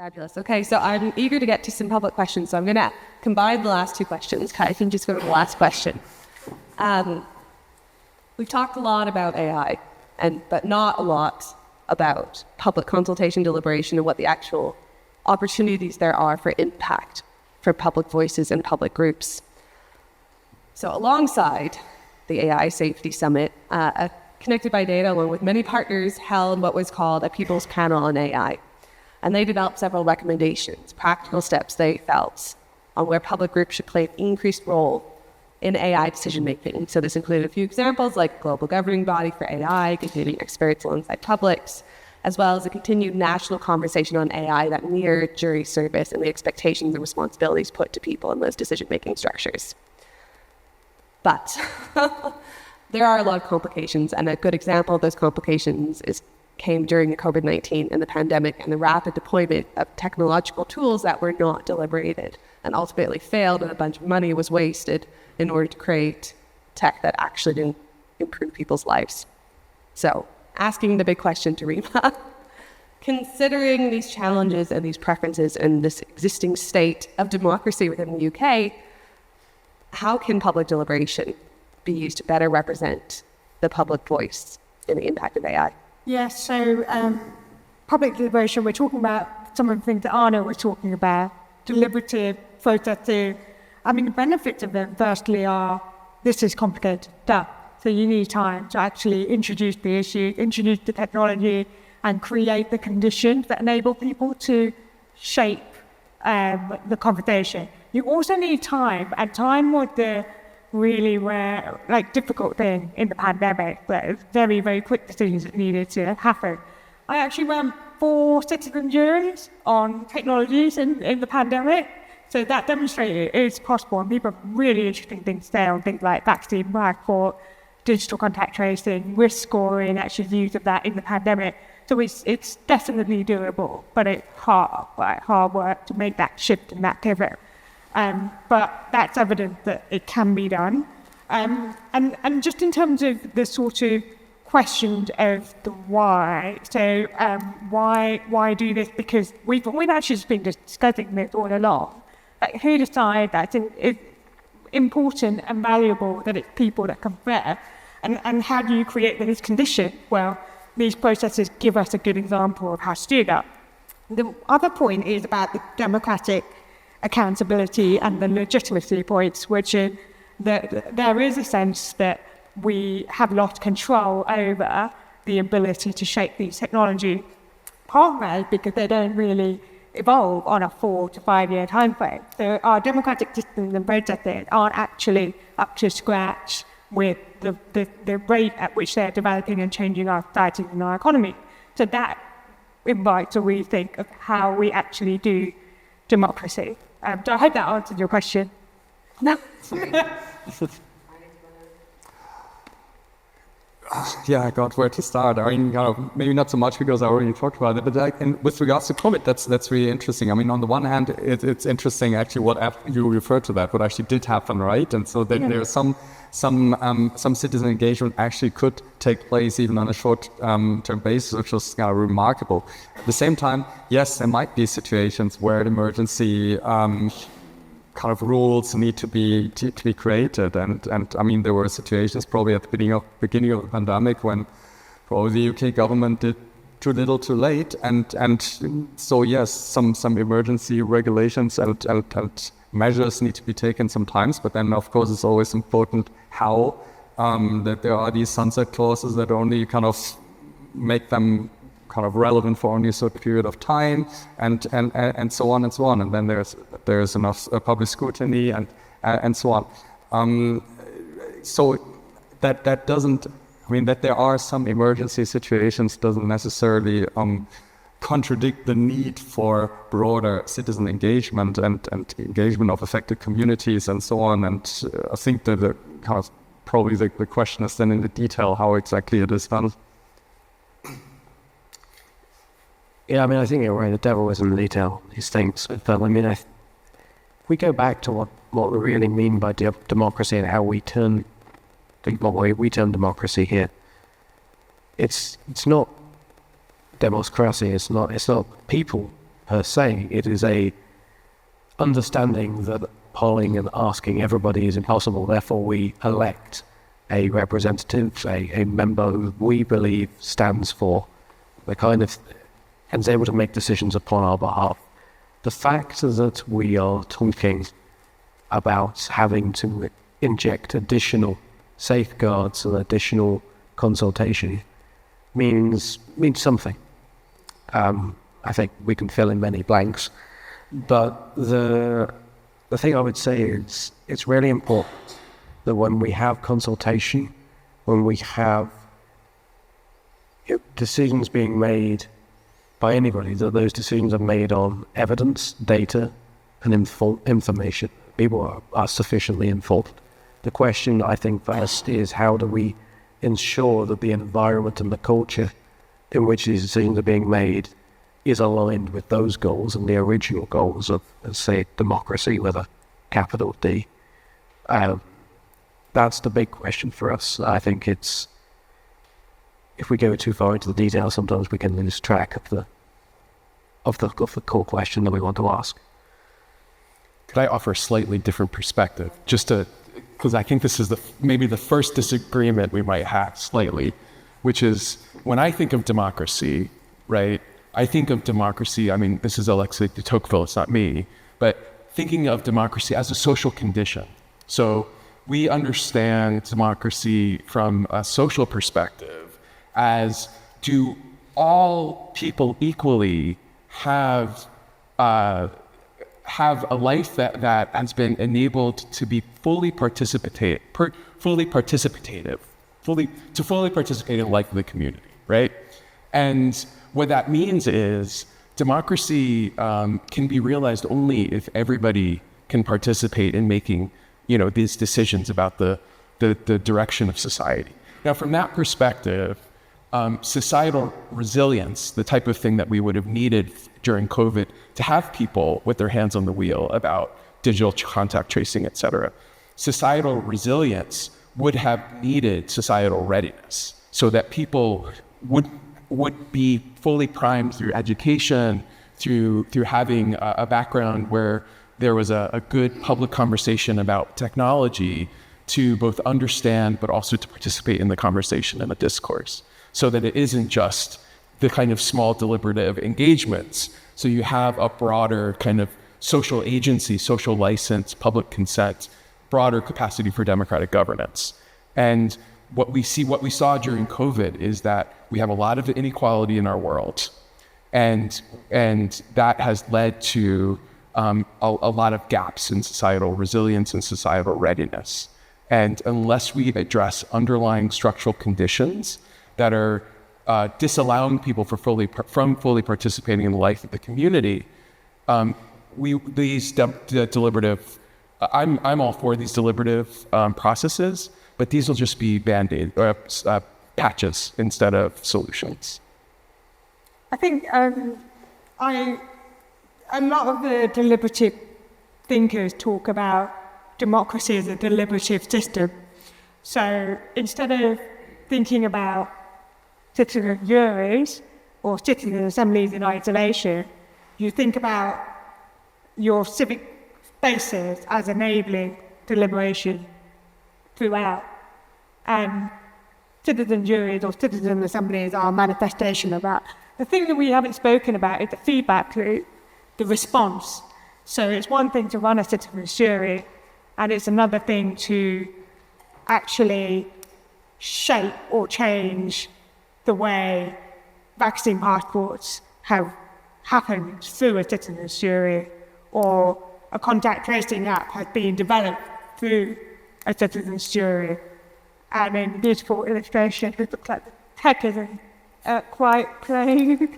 Fabulous. Okay, so I'm eager to get to some public questions, so I'm going to combine the last two questions. I can just go to the last question. We've talked a lot about AI, but not a lot about public consultation, deliberation, and what the actual opportunities there are for impact for public voices and public groups. So alongside the AI Safety Summit, Connected by Data, along with many partners, held what was called a People's Panel on AI. And they developed several recommendations, practical steps they felt on where public groups should play an increased role in AI decision-making. So this included a few examples like global governing body for AI, containing experts alongside publics, as well as a continued national conversation on AI that mirrored jury service and the expectations and responsibilities put to people in those decision-making structures. But there are a lot of complications, and a good example of those complications came during the COVID-19 and the pandemic and the rapid deployment of technological tools that were not deliberated and ultimately failed, and a bunch of money was wasted in order to create tech that actually didn't improve people's lives. So, asking the big question to Rima, considering these challenges and these preferences and this existing state of democracy within the UK, how can public deliberation be used to better represent the public voice in the impact of AI? Yes, so public deliberation, we're talking about some of the things that Arno was talking about, deliberative, processive. I mean, the benefits of them, firstly, are this is complicated stuff. So you need time to actually introduce the issue, introduce the technology, and create the conditions that enable people to shape the conversation. You also need time, and time was the really rare, difficult thing in the pandemic, but it's very, very quick decisions that needed to happen. I actually ran 4 citizen juries on technologies in the pandemic, so that demonstrated it's possible, and people have really interesting things to say on things like vaccine passport, digital contact tracing, risk scoring, actually use of that in the pandemic. So it's definitely doable, but it's hard work to make that shift and that pivot. But that's evidence that it can be done. And just in terms of the sort of questions of the why, so why do this? Because we've actually just been discussing this all along. Who decide that it's important and valuable that it's people that can bear? And how do you create this condition? Well, these processes give us a good example of how to do that. The other point is about the democratic accountability and the legitimacy points, which is that there is a sense that we have lost control over the ability to shape these technology partners because they don't really evolve on a 4 to 5 year time frame. So our democratic systems and processes aren't actually up to scratch with the rate at which they're developing and changing our society and our economy. So that invites a rethink of how we actually do democracy. So I hope that answered your question. No. Yeah, I got where to start. I mean, maybe not so much because I already talked about it, but and with regards to COVID, that's really interesting. I mean, on the one hand, it's interesting actually what you referred to what actually did happen, right? And so that there's some citizen engagement actually could take place even on a short-term basis, which was remarkable. At the same time, yes, there might be situations where emergency rules need to be created, and I mean there were situations probably at the beginning of the pandemic when probably the UK government did too little too late, and so yes, some emergency regulations and measures need to be taken sometimes, but then of course it's always important how that there are these sunset clauses that only make them relevant for only a certain period of time, and so on and so on, and then there's enough public scrutiny and so on. So that doesn't, I mean, that there are some emergency situations doesn't necessarily contradict the need for broader citizen engagement and engagement of affected communities and so on. And I think that probably the question is then in the detail how exactly it is done. Yeah, I mean, I think you're right. The devil is in the detail, these things. But I mean, if we go back to what we really mean by democracy and how we term democracy here, it's not democracy. It's not people per se. It is a understanding that polling and asking everybody is impossible. Therefore, we elect a representative, a member who we believe stands for the kind of and is able to make decisions upon our behalf. The fact that we are talking about having to inject additional safeguards and additional consultation means something. I think we can fill in many blanks, but the thing I would say is it's really important that when we have consultation, when we have decisions being made by anybody, that those decisions are made on evidence, data, and information. People are sufficiently informed. The question, I think, first is how do we ensure that the environment and the culture in which these decisions are being made is aligned with those goals and the original goals of, let's say, democracy with a capital D. That's the big question for us. I think it's, if we go too far into the details, sometimes we can lose track of the core question that we want to ask. Could I offer a slightly different perspective, because I think this is maybe the first disagreement we might have slightly, which is when I think of democracy, right? I think of democracy, I mean, this is Alexei de Tocqueville, it's not me, but thinking of democracy as a social condition. So we understand democracy from a social perspective as, do all people equally have a life that has been enabled to be fully participate in the life of the community, right? And what that means is democracy can be realized only if everybody can participate in making, these decisions about the direction of society. Now, from that perspective, societal resilience, the type of thing that we would have needed during COVID to have people with their hands on the wheel about digital contact tracing, et cetera. Societal resilience would have needed societal readiness so that people would be fully primed through education, through having a background where there was a good public conversation about technology to both understand but also to participate in the conversation and the discourse, so that it isn't just the kind of small deliberative engagements. So you have a broader kind of social agency, social license, public consent, broader capacity for democratic governance. And what we saw during COVID is that we have a lot of inequality in our world. And that has led to a lot of gaps in societal resilience and societal readiness. And unless we address underlying structural conditions that are disallowing people from fully participating in the life of the community, these deliberative, I'm all for these deliberative processes, but these will just be Band-Aid or patches instead of solutions. I think a lot of the deliberative thinkers talk about democracy as a deliberative system. So instead of thinking about citizen juries or citizen assemblies in isolation, you think about your civic spaces as enabling deliberation throughout. And citizen juries or citizen assemblies are a manifestation of that. The thing that we haven't spoken about is the feedback loop, the response. So it's one thing to run a citizen's jury, and it's another thing to actually shape or change the way vaccine passports have happened through a citizen's jury, or a contact tracing app has been developed through a citizen's jury. And in beautiful illustration, it looks like the tech isn't quite playing.